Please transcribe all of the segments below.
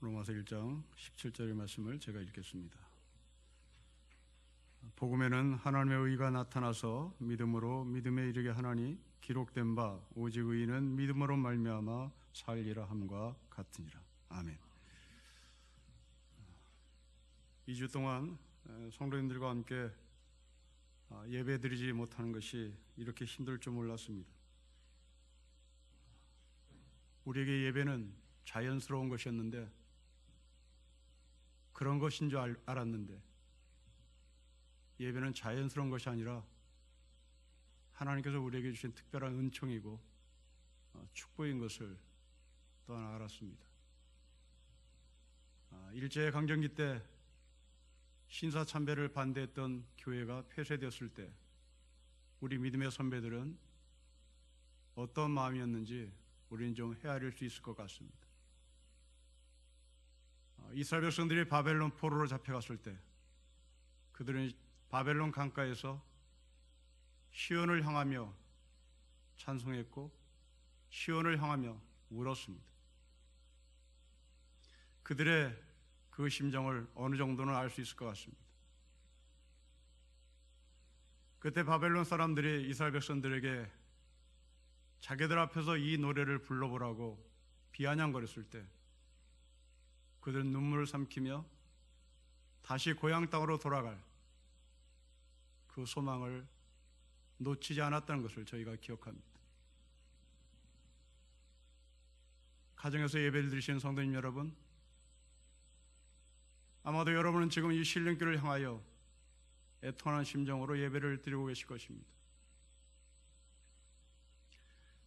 로마서 1장 17절의 말씀을 제가 읽겠습니다. 복음에는 하나님의 의가 나타나서 믿음으로 믿음에 이르게 하나니 기록된 바 오직 의인은 믿음으로 말미암아 살리라 함과 같으니라. 아멘. 2주 동안 성도님들과 함께 예배드리지 못하는 것이 이렇게 힘들 줄 몰랐습니다. 우리에게 예배는 자연스러운 것이었는데, 그런 것인 줄 알았는데, 예배는 자연스러운 것이 아니라 하나님께서 우리에게 주신 특별한 은총이고 축복인 것을 또한 알았습니다. 일제강점기 때 신사참배를 반대했던 교회가 폐쇄되었을 때 우리 믿음의 선배들은 어떤 마음이었는지 우리는 좀 헤아릴 수 있을 것 같습니다. 이스라엘 백성들이 바벨론 포로로 잡혀갔을 때 그들은 바벨론 강가에서 시온을 향하며 찬송했고 시온을 향하며 울었습니다. 그들의 그 심정을 어느 정도는 알 수 있을 것 같습니다. 그때 바벨론 사람들이 이스라엘 백성들에게 자기들 앞에서 이 노래를 불러보라고 비아냥거렸을 때 그들은 눈물을 삼키며 다시 고향 땅으로 돌아갈 그 소망을 놓치지 않았다는 것을 저희가 기억합니다. 가정에서 예배를 드리시는 성도님 여러분, 아마도 여러분은 지금 이 신령교를 향하여 애통하는 심정으로 예배를 드리고 계실 것입니다.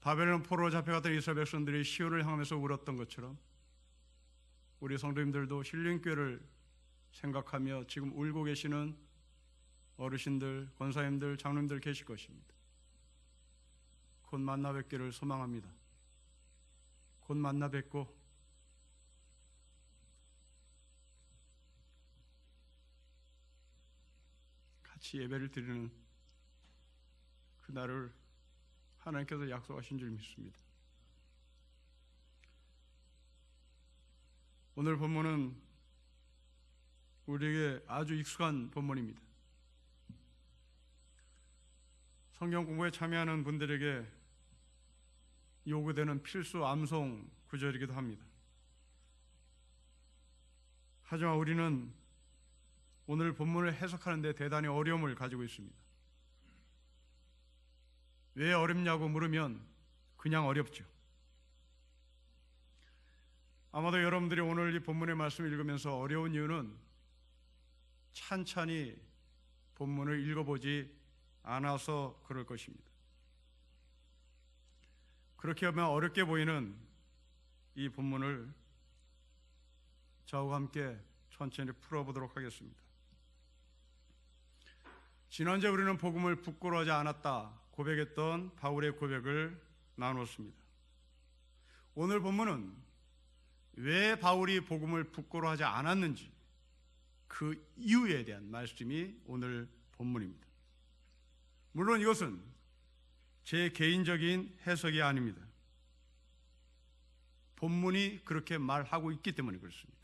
바벨론 포로로 잡혀갔던 이스라엘 백성들이 시온을 향하면서 울었던 것처럼 우리 성도님들도 신령교회를 생각하며 지금 울고 계시는 어르신들, 권사님들, 장로님들 계실 것입니다. 곧 만나 뵙기를 소망합니다. 곧 만나 뵙고 같이 예배를 드리는 그날을 하나님께서 약속하신 줄 믿습니다. 오늘 본문은 우리에게 아주 익숙한 본문입니다. 성경 공부에 참여하는 분들에게 요구되는 필수 암송 구절이기도 합니다. 하지만 우리는 오늘 본문을 해석하는 데 대단히 어려움을 가지고 있습니다. 왜 어렵냐고 물으면 그냥 어렵죠. 아마도 여러분들이 오늘 이 본문의 말씀을 읽으면서 어려운 이유는 찬찬히 본문을 읽어보지 않아서 그럴 것입니다. 그렇게 하면 어렵게 보이는 이 본문을 저와 함께 천천히 풀어보도록 하겠습니다. 지난주에 우리는 복음을 부끄러워하지 않았다 고백했던 바울의 고백을 나눴습니다. 오늘 본문은 왜 바울이 복음을 부끄러워하지 않았는지 그 이유에 대한 말씀이 오늘 본문입니다. 물론 이것은 제 개인적인 해석이 아닙니다. 본문이 그렇게 말하고 있기 때문에 그렇습니다.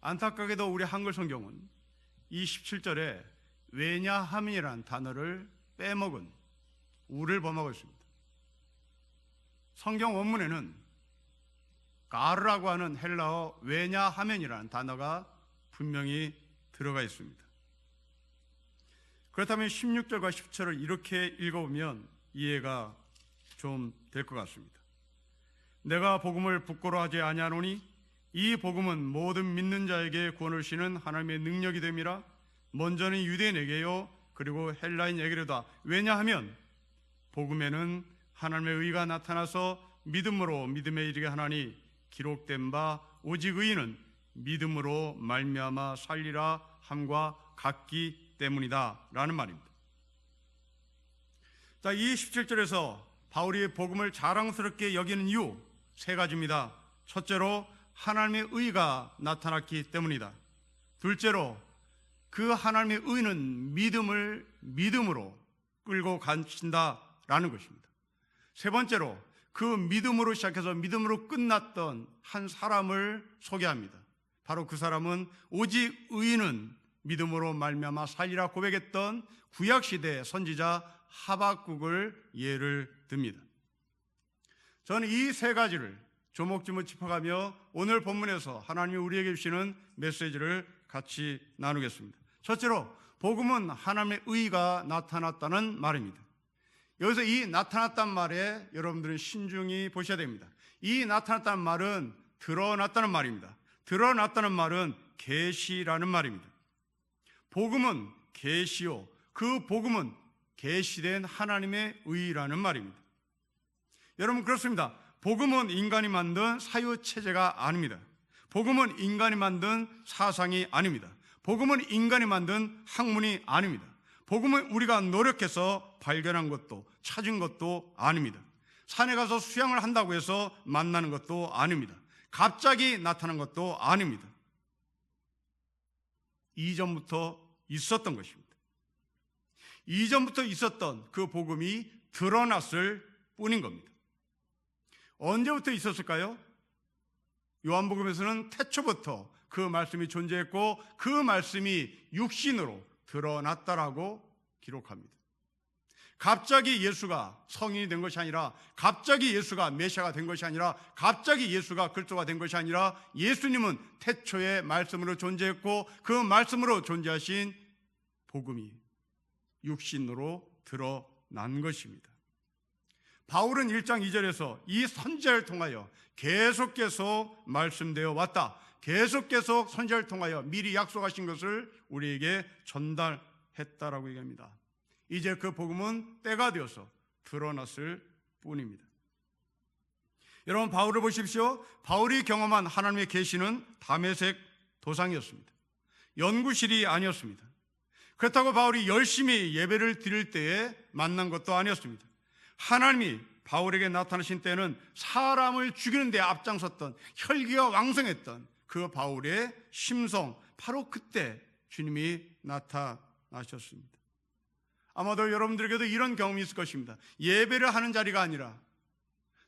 안타깝게도 우리 한글 성경은 이 17절에 왜냐함이라는 단어를 빼먹은 우를 범하고 있습니다. 성경 원문에는 가르라고 하는 헬라어 왜냐하면이라는 단어가 분명히 들어가 있습니다. 그렇다면 16절과 17절을 이렇게 읽어보면 이해가 좀 될 것 같습니다. 내가 복음을 부끄러워하지 아니하노니 이 복음은 모든 믿는 자에게 구원을 주시는 하나님의 능력이 됨이라. 먼저는 유대인에게요 그리고 헬라인에게로다. 왜냐하면 복음에는 하나님의 의가 나타나서 믿음으로 믿음에 이르게 하나니 기록된 바 오직 의인은 믿음으로 말미암아 살리라 함과 같기 때문이다 라는 말입니다. 자, 이 17절에서 바울이 복음을 자랑스럽게 여기는 이유 세 가지입니다. 첫째로 하나님의 의가 나타났기 때문이다. 둘째로 그 하나님의 의는 믿음을 믿음으로 끌고 가신다라는 것입니다. 세 번째로 그 믿음으로 시작해서 믿음으로 끝났던 한 사람을 소개합니다. 바로 그 사람은 오직 의인은 믿음으로 말미암아 살리라 고백했던 구약시대 선지자 하박국을 예를 듭니다. 저는 이 세 가지를 조목조목 짚어가며 오늘 본문에서 하나님이 우리에게 주시는 메시지를 같이 나누겠습니다. 첫째로 복음은 하나님의 의가 나타났다는 말입니다. 여기서 이 나타났다는 말에 여러분들은 신중히 보셔야 됩니다. 이 나타났다는 말은 드러났다는 말입니다. 드러났다는 말은 계시라는 말입니다. 복음은 계시요, 그 복음은 계시된 하나님의 의라는 말입니다. 여러분, 그렇습니다. 복음은 인간이 만든 사유체제가 아닙니다. 복음은 인간이 만든 사상이 아닙니다. 복음은 인간이 만든 학문이 아닙니다. 복음은 우리가 노력해서 발견한 것도 찾은 것도 아닙니다. 산에 가서 수양을 한다고 해서 만나는 것도 아닙니다. 갑자기 나타난 것도 아닙니다. 이전부터 있었던 것입니다. 이전부터 있었던 그 복음이 드러났을 뿐인 겁니다. 언제부터 있었을까요? 요한복음에서는 태초부터 그 말씀이 존재했고 그 말씀이 육신으로 드러났다라고 기록합니다. 갑자기 예수가 성인이 된 것이 아니라, 갑자기 예수가 메시아가 된 것이 아니라, 갑자기 예수가 그리스도가 된 것이 아니라, 예수님은 태초에 말씀으로 존재했고 그 말씀으로 존재하신 복음이 육신으로 드러난 것입니다. 바울은 1장 2절에서 이 선지자를 통하여 계속 말씀되어 왔다, 계속 선지자를 통하여 미리 약속하신 것을 우리에게 전달했다라고 얘기합니다. 이제 그 복음은 때가 되어서 드러났을 뿐입니다. 여러분, 바울을 보십시오. 바울이 경험한 하나님의 계시는 다메섹 도상이었습니다. 연구실이 아니었습니다. 그렇다고 바울이 열심히 예배를 드릴 때에 만난 것도 아니었습니다. 하나님이 바울에게 나타나신 때는 사람을 죽이는 데 앞장섰던, 혈기가 왕성했던 그 바울의 심성, 바로 그때 주님이 나타나셨습니다. 아마도 여러분들에게도 이런 경험이 있을 것입니다. 예배를 하는 자리가 아니라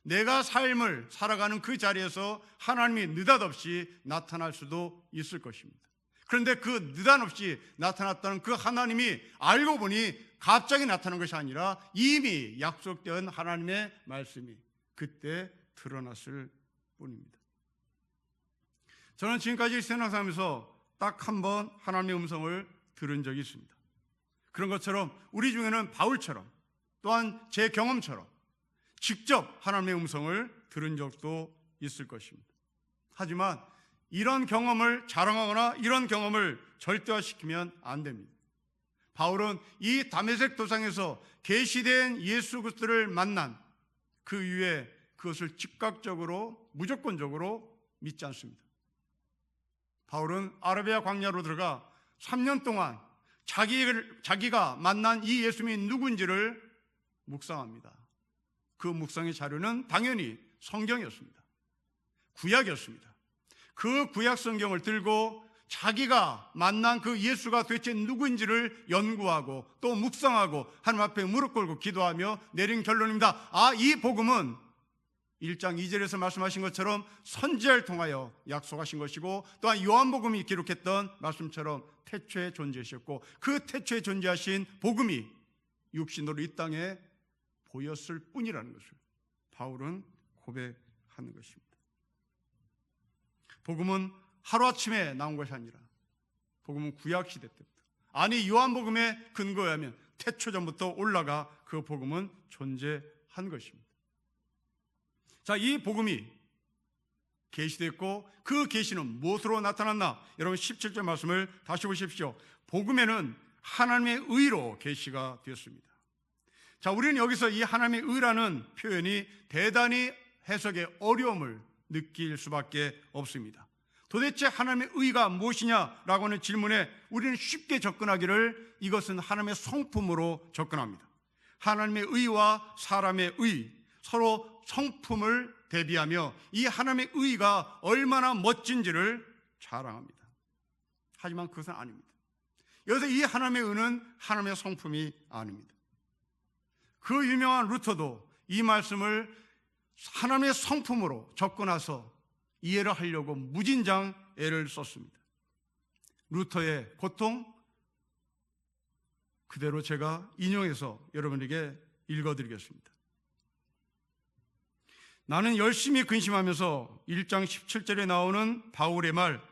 내가 삶을 살아가는 그 자리에서 하나님이 느닷없이 나타날 수도 있을 것입니다. 그런데 그 느닷없이 나타났다는 그 하나님이 알고 보니 갑자기 나타난 것이 아니라 이미 약속된 하나님의 말씀이 그때 드러났을 뿐입니다. 저는 지금까지 신앙생활하면서 딱 한 번 하나님의 음성을 들은 적이 있습니다. 그런 것처럼 우리 중에는 바울처럼, 또한 제 경험처럼 직접 하나님의 음성을 들은 적도 있을 것입니다. 하지만 이런 경험을 자랑하거나 이런 경험을 절대화시키면 안 됩니다. 바울은 이 다메섹 도상에서 계시된 예수 그리스도를 만난 그 이후에 그것을 즉각적으로, 무조건적으로 믿지 않습니다. 바울은 아라비아 광야로 들어가 3년 동안 자기가 만난 이 예수님이 누군지를 묵상합니다. 그 묵상의 자료는 당연히 성경이었습니다. 구약이었습니다. 그 구약 성경을 들고 자기가 만난 그 예수가 도대체 누구인지를 연구하고 또 묵상하고 하나님 앞에 무릎 꿇고 기도하며 내린 결론입니다. 이 복음은 1장 2절에서 말씀하신 것처럼 선지자를 통하여 약속하신 것이고, 또한 요한복음이 기록했던 말씀처럼 태초에 존재하셨고, 그 태초에 존재하신 복음이 육신으로 이 땅에 보였을 뿐이라는 것을 바울은 고백하는 것입니다. 복음은 하루아침에 나온 것이 아니라 복음은 구약시대 때부터, 아니 요한복음의 근거에 하면 태초전부터 올라가 그 복음은 존재한 것입니다. 자, 이 복음이 계시됐고 그 계시는 무엇으로 나타났나? 여러분 17절 말씀을 다시 보십시오. 복음에는 하나님의 의로 계시가 되었습니다. 자, 우리는 여기서 이 하나님의 의라는 표현이 대단히 해석의 어려움을 느낄 수밖에 없습니다. 도대체 하나님의 의가 무엇이냐라고 하는 질문에 우리는 쉽게 접근하기를 이것은 하나님의 성품으로 접근합니다. 하나님의 의와 사람의 의, 서로 성품을 대비하며 이 하나님의 의가 얼마나 멋진지를 자랑합니다. 하지만 그것은 아닙니다. 여기서 이 하나님의 의는 하나님의 성품이 아닙니다. 그 유명한 루터도 이 말씀을 하나님의 성품으로 접근해서 이해를 하려고 무진장 애를 썼습니다. 루터의 고통, 그대로 제가 인용해서 여러분에게 읽어드리겠습니다. 나는 열심히 근심하면서 1장 17절에 나오는 바울의 말,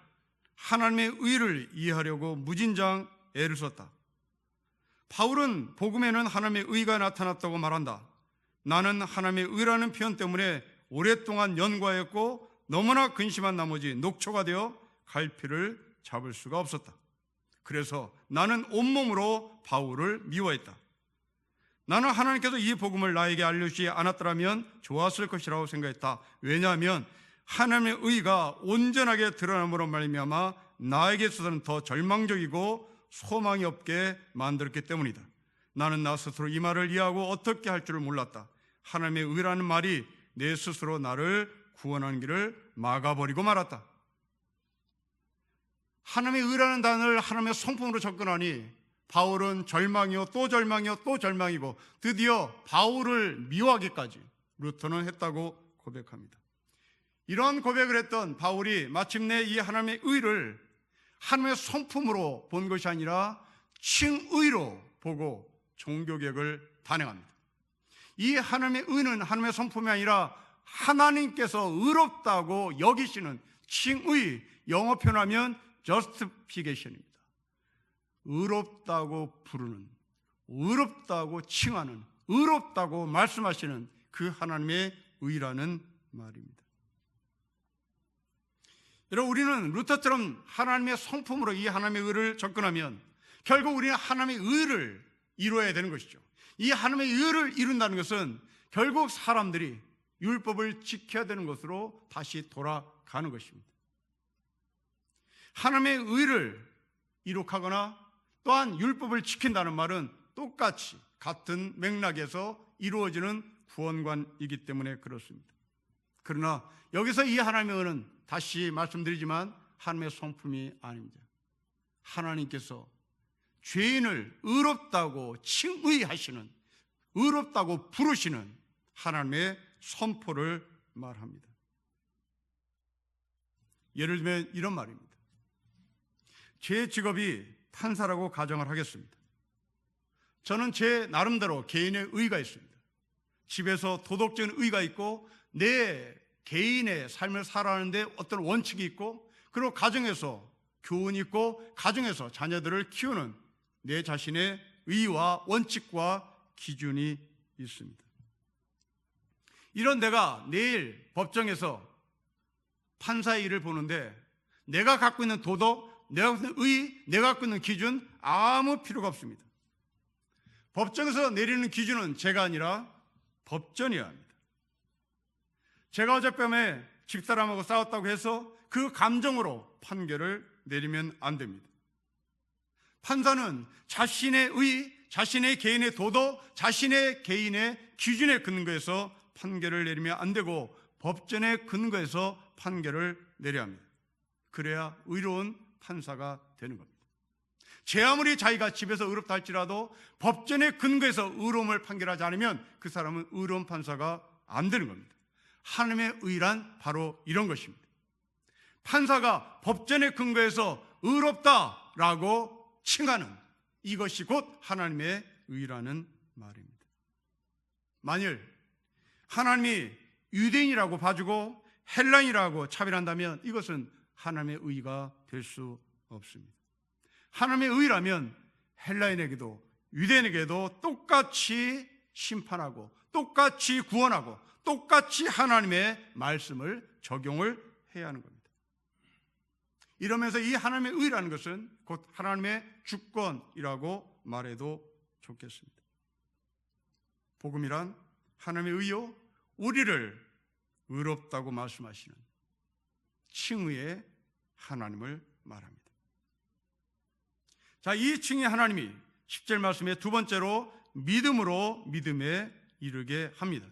하나님의 의를 이해하려고 무진장 애를 썼다. 바울은 복음에는 하나님의 의가 나타났다고 말한다. 나는 하나님의 의라는 표현 때문에 오랫동안 연구하였고 너무나 근심한 나머지 녹초가 되어 갈피를 잡을 수가 없었다. 그래서 나는 온몸으로 바울을 미워했다. 나는 하나님께서 이 복음을 나에게 알려주지 않았더라면 좋았을 것이라고 생각했다. 왜냐하면 하나님의 의가 온전하게 드러남으로 말미암아 나에게 있어서는 더 절망적이고 소망이 없게 만들었기 때문이다. 나는 나 스스로 이 말을 이해하고 어떻게 할 줄을 몰랐다. 하나님의 의라는 말이 내 스스로 나를 구원하는 길을 막아버리고 말았다. 하나님의 의라는 단어를 하나님의 성품으로 접근하니 바울은 절망이요 또 절망이요 또 절망이고 드디어 바울을 미워하기까지 루터는 했다고 고백합니다. 이런 고백을 했던 바울이 마침내 이 하나님의 의를 하나님의 성품으로 본 것이 아니라 칭의로 보고 종교개혁을 단행합니다. 이 하나님의 의는 하나님의 성품이 아니라 하나님께서 의롭다고 여기시는 칭의, 영어 표현하면 justification입니다. 의롭다고 부르는, 의롭다고 칭하는, 의롭다고 말씀하시는 그 하나님의 의라는 말입니다. 여러분, 우리는 루터처럼 하나님의 성품으로 이 하나님의 의를 접근하면 결국 우리는 하나님의 의를 이루어야 되는 것이죠. 이 하나님의 의를 이룬다는 것은 결국 사람들이 율법을 지켜야 되는 것으로 다시 돌아가는 것입니다. 하나님의 의를 이룩하거나 또한 율법을 지킨다는 말은 똑같이 같은 맥락에서 이루어지는 구원관이기 때문에 그렇습니다. 그러나 여기서 이 하나님의 의는 다시 말씀드리지만 하나님의 성품이 아닙니다. 하나님께서 죄인을 의롭다고 칭의하시는, 의롭다고 부르시는 하나님의 선포를 말합니다. 예를 들면 이런 말입니다. 제 직업이 판사라고 가정을 하겠습니다. 저는 제 나름대로 개인의 의가 있습니다. 집에서 도덕적인 의가 있고 내 개인의 삶을 살아가는데 어떤 원칙이 있고, 그리고 가정에서 교훈이 있고 가정에서 자녀들을 키우는 내 자신의 의와 원칙과 기준이 있습니다. 이런 내가 내일 법정에서 판사의 일을 보는데 내가 갖고 있는 도덕, 내가 갖고 있는 의, 내가 갖고 있는 기준 아무 필요가 없습니다. 법정에서 내리는 기준은 제가 아니라 법전이어야 합니다. 제가 어젯밤에 집사람하고 싸웠다고 해서 그 감정으로 판결을 내리면 안 됩니다. 판사는 자신의 의, 자신의 개인의 도덕, 자신의 개인의 기준에 근거해서 판결을 내리면 안 되고 법전에 근거해서 판결을 내려야 합니다. 그래야 의로운 판사가 되는 겁니다. 제 아무리 자기가 집에서 의롭다 할지라도 법전에 근거해서 의로움을 판결하지 않으면 그 사람은 의로운 판사가 안 되는 겁니다. 하나님의 의란 바로 이런 것입니다. 판사가 법전에 근거해서 의롭다라고 칭하는 이것이 곧 하나님의 의라는 말입니다. 만일 하나님이 유대인이라고 봐주고 헬라인이라고 차별한다면 이것은 하나님의 의가 될 수 없습니다. 하나님의 의라면 헬라인에게도 유대인에게도 똑같이 심판하고 똑같이 구원하고 똑같이 하나님의 말씀을 적용을 해야 하는 겁니다. 이러면서 이 하나님의 의라는 것은 곧 하나님의 주권이라고 말해도 좋겠습니다. 복음이란 하나님의 의요, 우리를 의롭다고 말씀하시는 칭의의 하나님을 말합니다. 자, 이 칭의 하나님이 10절 말씀의 두 번째로 믿음으로 믿음에 이르게 합니다.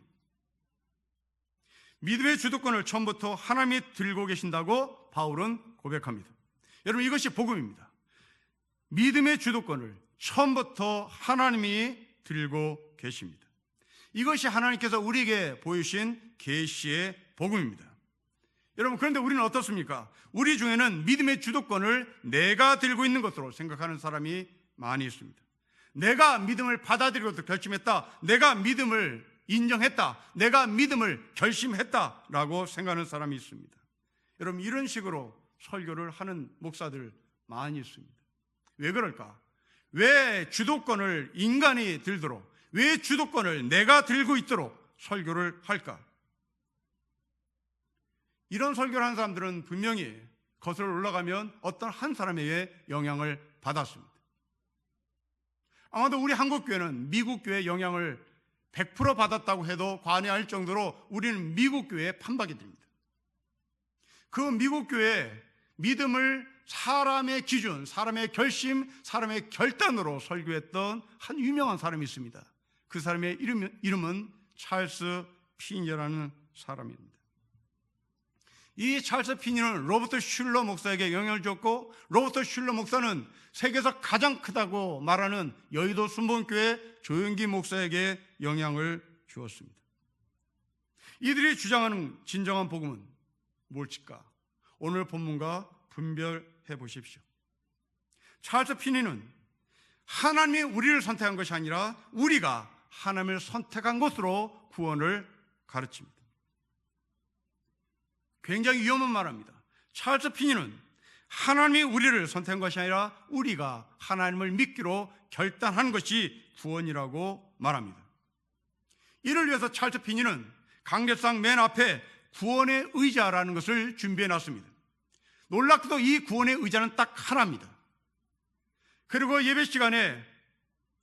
믿음의 주도권을 처음부터 하나님이 들고 계신다고 바울은 고백합니다. 여러분, 이것이 복음입니다. 믿음의 주도권을 처음부터 하나님이 들고 계십니다. 이것이 하나님께서 우리에게 보여주신 계시의 복음입니다. 여러분, 그런데 우리는 어떻습니까? 우리 중에는 믿음의 주도권을 내가 들고 있는 것으로 생각하는 사람이 많이 있습니다. 내가 믿음을 받아들이고 결심했다, 내가 믿음을 인정했다, 내가 믿음을 결심했다라고 생각하는 사람이 있습니다. 여러분, 이런 식으로 설교를 하는 목사들 많이 있습니다. 왜 그럴까? 왜 주도권을 인간이 들도록, 왜 주도권을 내가 들고 있도록 설교를 할까? 이런 설교를 하는 사람들은 분명히 거슬러 올라가면 어떤 한 사람에게 영향을 받았습니다. 아마도 우리 한국교회는 미국교회의 영향을 100% 받았다고 해도 과언할 정도로 우리는 미국교회에 판박이 됩니다. 그 미국교회에 믿음을 사람의 기준, 사람의 결심, 사람의 결단으로 설교했던 한 유명한 사람이 있습니다. 그 사람의 이름은 찰스 피니라는 사람입니다. 이 찰스 피니는 로버트 슐러 목사에게 영향을 줬고, 로버트 슐러 목사는 세계에서 가장 크다고 말하는 여의도 순복음교회 조영기 목사에게 영향을 주었습니다. 이들이 주장하는 진정한 복음은 뭘까? 오늘 본문과 분별해 보십시오. 찰스 피니는 하나님이 우리를 선택한 것이 아니라 우리가 하나님을 선택한 것으로 구원을 가르칩니다. 굉장히 위험한 말입니다. 찰스 피니는 하나님이 우리를 선택한 것이 아니라 우리가 하나님을 믿기로 결단한 것이 구원이라고 말합니다. 이를 위해서 찰스 피니는 강대상 맨 앞에 구원의 의자라는 것을 준비해 놨습니다. 놀랍게도 이 구원의 의자는 딱 하나입니다. 그리고 예배 시간에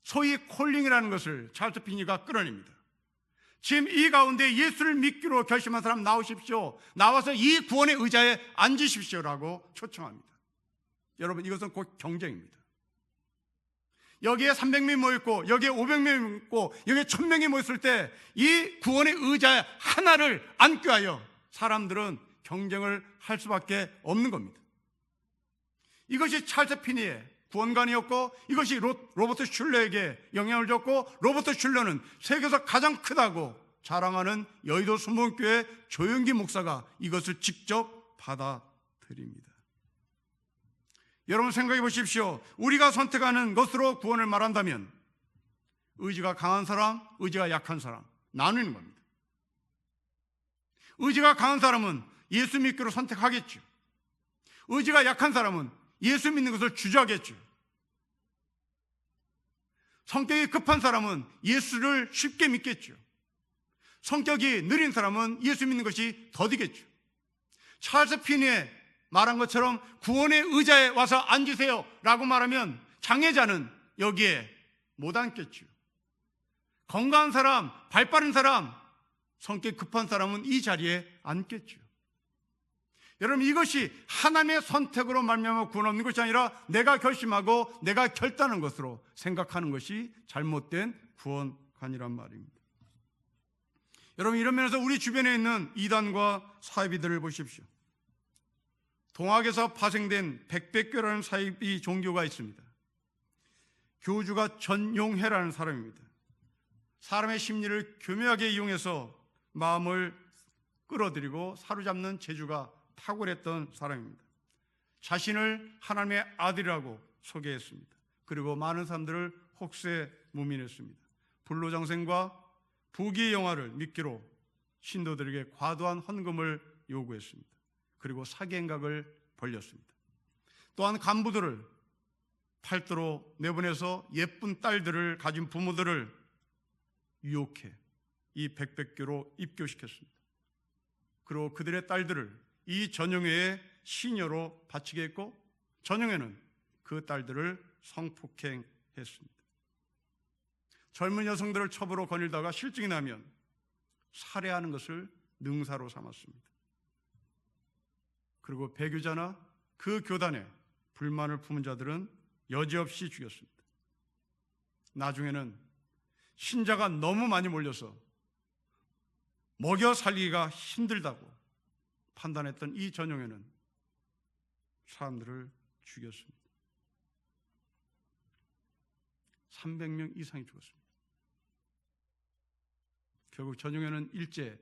소위 콜링이라는 것을 찰스 피니가 끌어냅니다. 지금 이 가운데 예수를 믿기로 결심한 사람 나오십시오. 나와서 이 구원의 의자에 앉으십시오라고 초청합니다. 여러분, 이것은 곧 경쟁입니다. 여기에 300명이 모였고 여기에 500명이 있고 여기에 1000명이 모였을 때 이 구원의 의자 하나를 앉기 위하여 사람들은 경쟁을 할 수밖에 없는 겁니다. 이것이 찰스 피니의 구원관이었고, 이것이 로버트 슐러에게 영향을 줬고, 로버트 슐러는 세계에서 가장 크다고 자랑하는 여의도 순복음교회 조영기 목사가 이것을 직접 받아들입니다. 여러분, 생각해 보십시오. 우리가 선택하는 것으로 구원을 말한다면 의지가 강한 사람, 의지가 약한 사람 나누는 겁니다. 의지가 강한 사람은 예수 믿기로 선택하겠죠. 의지가 약한 사람은 예수 믿는 것을 주저하겠죠. 성격이 급한 사람은 예수를 쉽게 믿겠죠. 성격이 느린 사람은 예수 믿는 것이 더디겠죠. 찰스 피니의 말한 것처럼 구원의 의자에 와서 앉으세요 라고 말하면 장애자는 여기에 못 앉겠죠. 건강한 사람, 발 빠른 사람, 성격 급한 사람은 이 자리에 앉겠죠. 여러분, 이것이 하나님의 선택으로 말미암아 구원 얻는 것이 아니라 내가 결심하고 내가 결단한 것으로 생각하는 것이 잘못된 구원관이란 말입니다. 여러분, 이런 면에서 우리 주변에 있는 이단과 사이비들을 보십시오. 동학에서 파생된 백백교라는 사이비 종교가 있습니다. 교주가 전용해라는 사람입니다. 사람의 심리를 교묘하게 이용해서 마음을 끌어들이고 사로잡는 재주가 탁월했던 사람입니다. 자신을 하나님의 아들이라고 소개했습니다. 그리고 많은 사람들을 혹세무민했습니다. 불로장생과 부귀의 영화를 믿기로 신도들에게 과도한 헌금을 요구했습니다. 그리고 사기 행각을 벌였습니다. 또한 간부들을 팔도로 내보내서 예쁜 딸들을 가진 부모들을 유혹해 이 백백교로 입교시켰습니다. 그리고 그들의 딸들을 이 전용회의 시녀로 바치게 했고, 전용회는 그 딸들을 성폭행했습니다. 젊은 여성들을 첩으로 거닐다가 실증이 나면 살해하는 것을 능사로 삼았습니다. 그리고 배교자나 그 교단에 불만을 품은 자들은 여지없이 죽였습니다. 나중에는 신자가 너무 많이 몰려서 먹여 살리기가 힘들다고 판단했던 이 전용회는 사람들을 죽였습니다. 300명 이상이 죽었습니다. 결국 전용현은 일제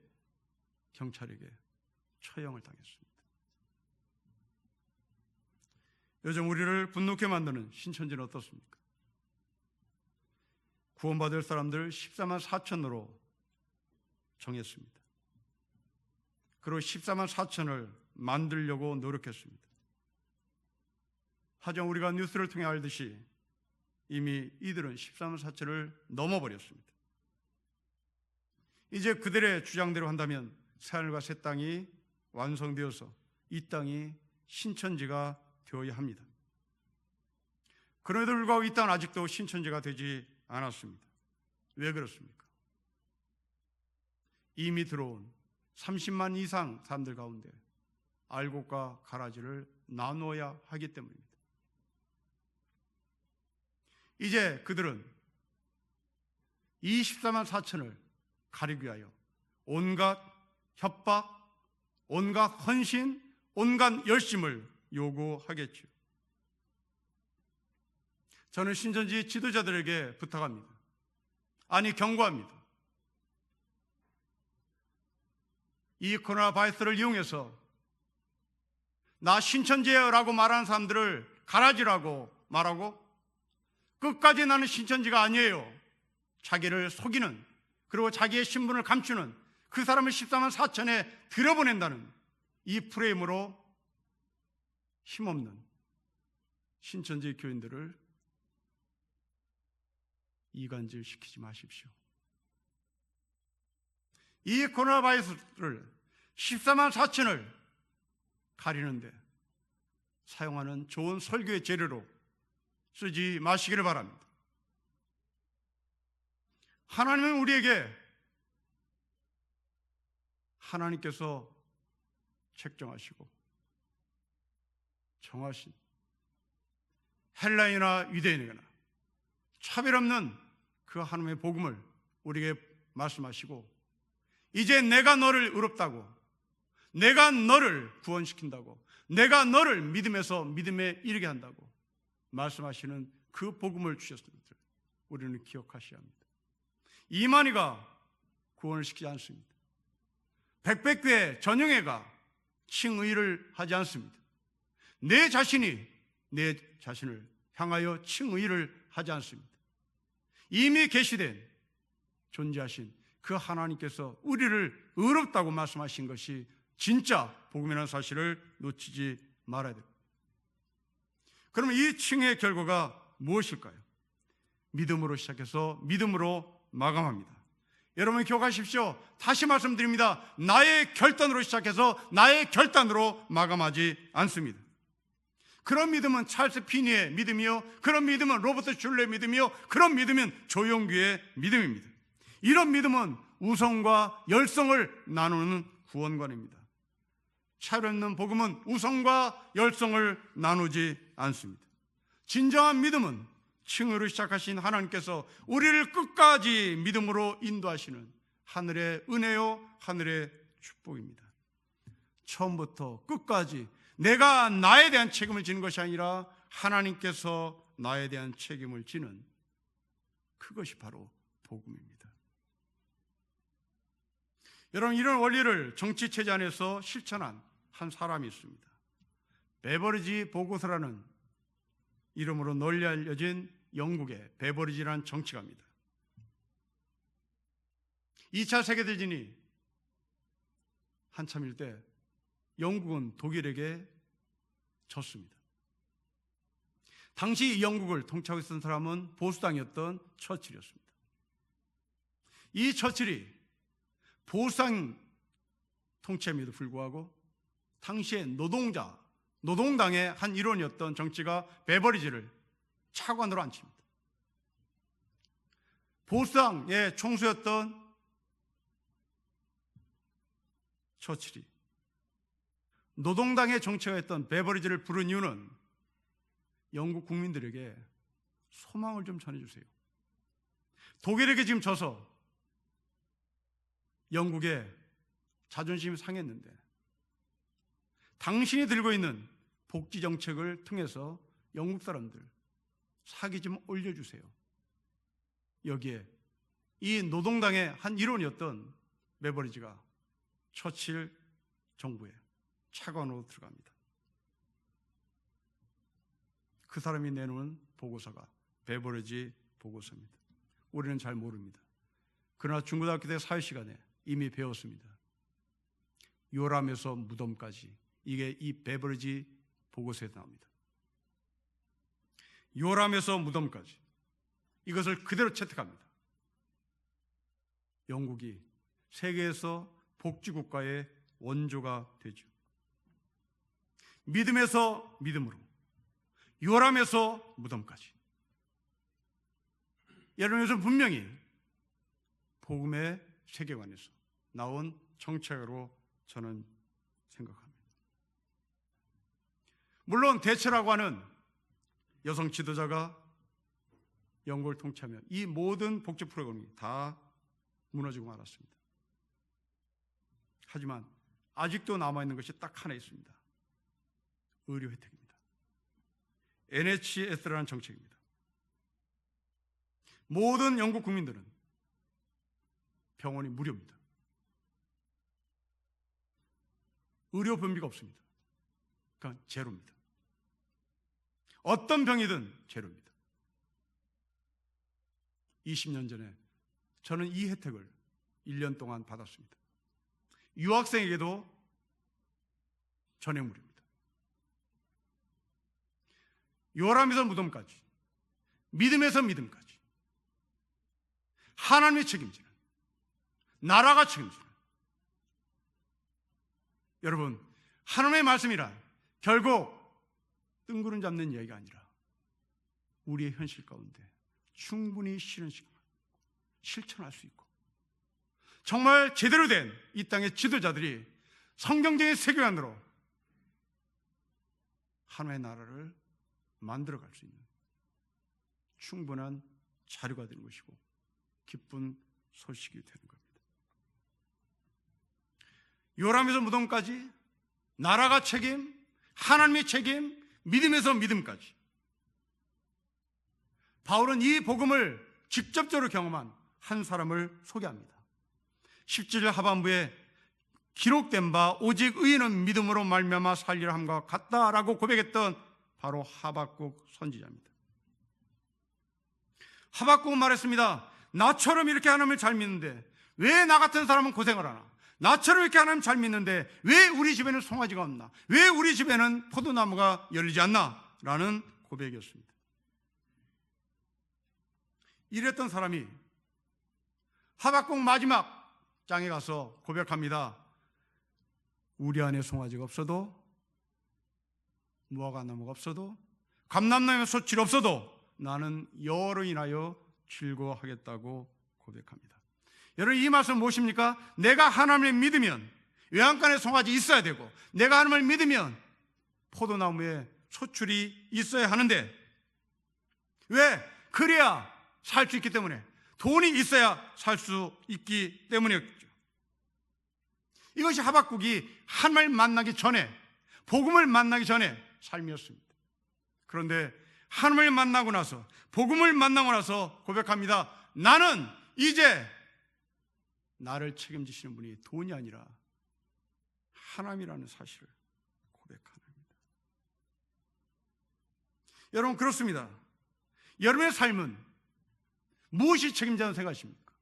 경찰에게 처형을 당했습니다. 요즘 우리를 분노케 만드는 신천지는 어떻습니까? 구원받을 사람들 14만 4천으로 정했습니다. 그리고 14만 4천을 만들려고 노력했습니다. 하지만 우리가 뉴스를 통해 알듯이 이미 이들은 14만 4천을 넘어버렸습니다. 이제 그들의 주장대로 한다면 새하늘과 새 땅이 완성되어서 이 땅이 신천지가 되어야 합니다. 그럼에도 불구하고 이 땅은 아직도 신천지가 되지 않았습니다. 왜 그렇습니까? 이미 들어온 30만 이상 사람들 가운데 알곡과 가라지를 나누어야 하기 때문입니다. 이제 그들은 24만 4천을 가리기 위하여 온갖 협박, 온갖 헌신, 온갖 열심을 요구하겠죠. 저는 신천지 지도자들에게 부탁합니다. 아니, 경고합니다. 이 코로나 바이러스를 이용해서 나 신천지라고 말하는 사람들을 가라지라고 말하고 끝까지 나는 신천지가 아니에요, 자기를 속이는, 그리고 자기의 신분을 감추는 그 사람을 14만 4천에 들여보낸다는 이 프레임으로 힘없는 신천지 교인들을 이간질시키지 마십시오. 이 코로나 바이러스를 14만 4천을 가리는데 사용하는 좋은 설교의 재료로 쓰지 마시기를 바랍니다. 하나님은 우리에게 하나님께서 책정하시고 정하신 헬라인이나 유대인이나 차별 없는 그 하나님의 복음을 우리에게 말씀하시고, 이제 내가 너를 의롭다고, 내가 너를 구원시킨다고, 내가 너를 믿음에서 믿음에 이르게 한다고 말씀하시는 그 복음을 주셨습니다. 우리는 기억하셔야 합니다. 이만희가 구원을 시키지 않습니다. 백백교회 전영회가 칭의를 하지 않습니다. 내 자신이 내 자신을 향하여 칭의를 하지 않습니다. 이미 계시된 존재하신 그 하나님께서 우리를 의롭다고 말씀하신 것이 진짜 복음이라는 사실을 놓치지 말아야 됩니다. 그러면 이 칭의의 결과가 무엇일까요? 믿음으로 시작해서 믿음으로 마감합니다. 여러분 기억하십시오. 다시 말씀드립니다. 나의 결단으로 시작해서 나의 결단으로 마감하지 않습니다. 그런 믿음은 찰스 피니의 믿음이요, 그런 믿음은 로버트 슐레의 믿음이요, 그런 믿음은 조용규의 믿음입니다. 이런 믿음은 우성과 열성을 나누는 구원관입니다. 차별 없는 복음은 우성과 열성을 나누지 않습니다. 진정한 믿음은 칭의로 시작하신 하나님께서 우리를 끝까지 믿음으로 인도하시는 하늘의 은혜요, 하늘의 축복입니다. 처음부터 끝까지 내가 나에 대한 책임을 지는 것이 아니라 하나님께서 나에 대한 책임을 지는, 그것이 바로 복음입니다. 여러분, 이런 원리를 정치체제 안에서 실천한 한 사람이 있습니다. 베버리지 보고서라는 이름으로 널리 알려진 영국의 베버리지라는 정치가입니다. 2차 세계대전이 한참일 때 영국은 독일에게 졌습니다. 당시 이 영국을 통치하고 있었던 사람은 보수당이었던 처칠이었습니다. 이 처칠이 보수당 통치임에도 불구하고 당시에 노동당의 한 일원이었던 정치가 베버리지를 차관으로 앉힙니다. 보수당의 총수였던 처칠이 노동당의 정치가 했던 베버리지를 부른 이유는 영국 국민들에게 소망을 좀 전해주세요. 독일에게 지금 져서 영국의 자존심이 상했는데 당신이 들고 있는 복지 정책을 통해서 영국 사람들 사기 좀 올려주세요. 여기에 이 노동당의 한 일원이었던 베버리지가 처칠 정부에 차관으로 들어갑니다. 그 사람이 내놓은 보고서가 베버리지 보고서입니다. 우리는 잘 모릅니다. 그러나 중고등학교 때 사회 시간에 이미 배웠습니다. 요람에서 무덤까지, 이게 이 베버리지 보고서에 나옵니다. 요람에서 무덤까지, 이것을 그대로 채택합니다. 영국이 세계에서 복지국가의 원조가 되죠. 믿음에서 믿음으로, 요람에서 무덤까지. 여러분, 이것은 분명히 복음의 세계관에서 나온 정책으로 저는 생각합니다. 물론 대체라고 하는 여성 지도자가 영국을 통치하면 이 모든 복지 프로그램이 다 무너지고 말았습니다. 하지만 아직도 남아있는 것이 딱 하나 있습니다. 의료 혜택입니다. NHS라는 정책입니다. 모든 영국 국민들은 병원이 무료입니다. 의료 변비가 없습니다. 그러니까 제로입니다. 어떤 병이든 제로입니다. 20년 전에 저는 이 혜택을 1년 동안 받았습니다. 유학생에게도 전액무료입니다. 요람에서 무덤까지, 믿음에서 믿음까지 하나님이 책임지는, 나라가 책임지는, 여러분, 하나님의 말씀이란 결국 뜬구름 잡는 이야기가 아니라 우리의 현실 가운데 충분히 실천할 수 있고, 정말 제대로 된 이 땅의 지도자들이 성경적인 세계관으로 하나님의 나라를 만들어갈 수 있는 충분한 자료가 되는 것이고 기쁜 소식이 되는 겁니다. 요람에서 무덤까지, 나라가 책임, 하나님의 책임, 믿음에서 믿음까지. 바울은 이 복음을 직접적으로 경험한 한 사람을 소개합니다. 17절 하반부에 기록된 바 오직 의인은 믿음으로 말미암아 살리라 함과 같다라고 고백했던 바로 하박국 선지자입니다. 하박국은 말했습니다. 나처럼 이렇게 하나님을 잘 믿는데 왜 나 같은 사람은 고생을 하나? 나처럼 이렇게 하나님 잘 믿는데 왜 우리 집에는 송아지가 없나? 왜 우리 집에는 포도나무가 열리지 않나? 라는 고백이었습니다. 이랬던 사람이 하박국 마지막 장에 가서 고백합니다. 우리 안에 송아지가 없어도, 무화과나무가 없어도, 감람나무에 솥이 없어도 나는 여호와로 인하여 즐거워하겠다고 고백합니다. 여러분, 이 말씀 무엇입니까? 내가 하나님을 믿으면 외양간에 송아지 있어야 되고, 내가 하나님을 믿으면 포도나무에 소출이 있어야 하는데, 왜? 그래야 살 수 있기 때문에, 돈이 있어야 살 수 있기 때문이었죠. 이것이 하박국이 하나님을 만나기 전에, 복음을 만나기 전에 삶이었습니다. 그런데 하나님을 만나고 나서, 복음을 만나고 나서 고백합니다. 나는 이제 나를 책임지시는 분이 돈이 아니라 하나님이라는 사실을 고백합니다. 여러분, 그렇습니다. 여러분의 삶은 무엇이 책임자는 생각하십니까?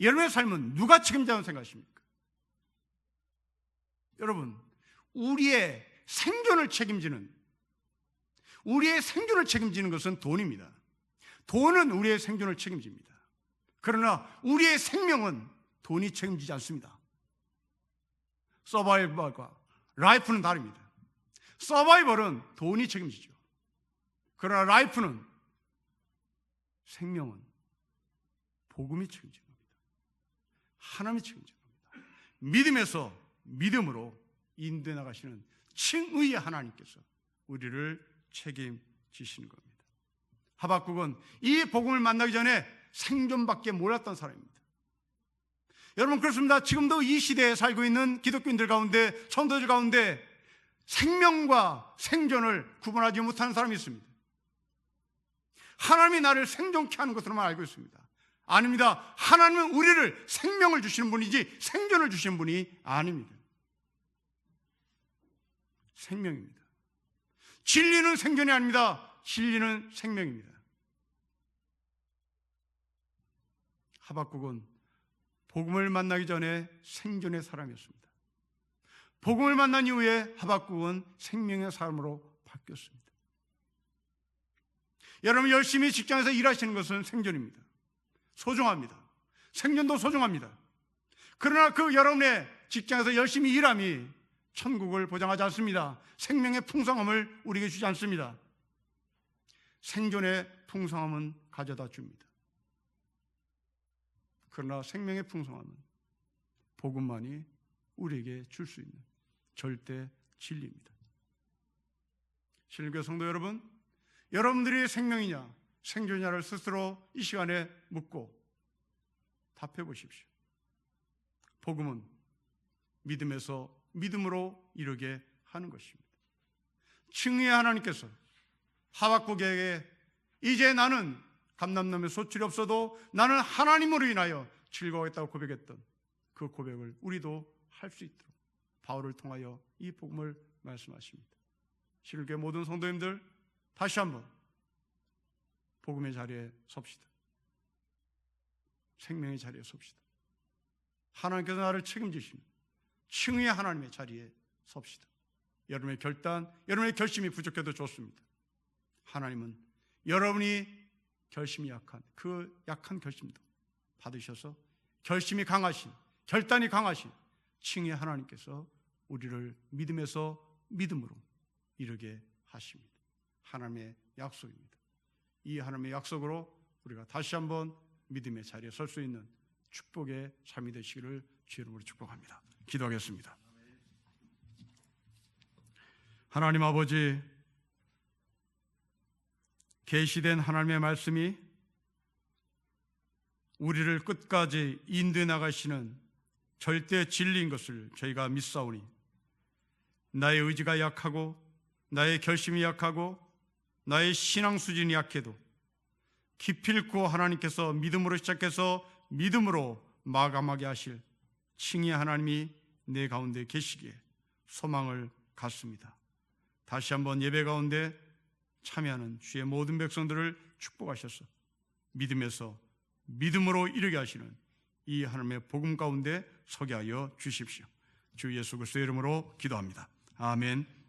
여러분의 삶은 누가 책임자는 생각하십니까? 여러분, 우리의 생존을 책임지는 것은 돈입니다. 돈은 우리의 생존을 책임집니다. 그러나 우리의 생명은 돈이 책임지지 않습니다. 서바이벌과 라이프는 다릅니다. 서바이벌은 돈이 책임지죠. 그러나 라이프는, 생명은 복음이 책임지는 겁니다. 하나님이 책임지는 겁니다. 믿음에서 믿음으로 인도해 나가시는 칭의의 하나님께서 우리를 책임지시는 겁니다. 하박국은 이 복음을 만나기 전에 생존밖에 몰랐던 사람입니다. 여러분, 그렇습니다. 지금도 이 시대에 살고 있는 기독교인들 가운데, 성도들 가운데 생명과 생존을 구분하지 못하는 사람이 있습니다. 하나님이 나를 생존케 하는 것으로만 알고 있습니다. 아닙니다. 하나님은 우리를 생명을 주시는 분이지 생존을 주시는 분이 아닙니다. 생명입니다. 진리는 생존이 아닙니다. 진리는 생명입니다. 하박국은 복음을 만나기 전에 생존의 사람이었습니다. 복음을 만난 이후에 하박국은 생명의 사람으로 바뀌었습니다. 여러분, 열심히 직장에서 일하시는 것은 생존입니다. 소중합니다. 생존도 소중합니다. 그러나 그 여러분의 직장에서 열심히 일함이 천국을 보장하지 않습니다. 생명의 풍성함을 우리에게 주지 않습니다. 생존의 풍성함은 가져다 줍니다. 그러나 생명의 풍성함은 복음만이 우리에게 줄 수 있는 절대 진리입니다. 신일교회 성도 여러분, 여러분들이 생명이냐 생존이냐를 스스로 이 시간에 묻고 답해 보십시오. 복음은 믿음에서 믿음으로 이루게 하는 것입니다. 칭의의 하나님께서 하박국에게 이제 나는 감람나무에 소출이 없어도 나는 하나님으로 인하여 즐거워했다고 고백했던 그 고백을 우리도 할 수 있도록 바울을 통하여 이 복음을 말씀하십니다. 신일교회 모든 성도님들, 다시 한번 복음의 자리에 섭시다. 생명의 자리에 섭시다. 하나님께서 나를 책임지시는 칭의의 하나님의 자리에 섭시다. 여러분의 결단, 여러분의 결심이 부족해도 좋습니다. 하나님은 여러분이 결심이 약한 그 약한 결심도 받으셔서 결심이 강하신, 결단이 강하신 칭의의 하나님께서 우리를 믿음에서 믿음으로 이르게 하십니다. 하나님의 약속입니다. 이 하나님의 약속으로 우리가 다시 한번 믿음의 자리에 설 수 있는 축복의 삶이 되시기를 주의 이름으로 축복합니다. 기도하겠습니다. 하나님 아버지, 계시된 하나님의 말씀이 우리를 끝까지 인도해 나가시는 절대 진리인 것을 저희가 믿사오니 나의 의지가 약하고 나의 결심이 약하고 나의 신앙 수준이 약해도 기필코 하나님께서 믿음으로 시작해서 믿음으로 마감하게 하실 칭의의 하나님이 내 가운데 계시기에 소망을 갖습니다. 다시 한번 예배 가운데 참여하는 주의 모든 백성들을 축복하셔서 믿음에서 믿음으로 이르게 하시는 이 하나님의 복음 가운데 서게 하여 주십시오. 주 예수 그리스도의 이름으로 기도합니다. 아멘.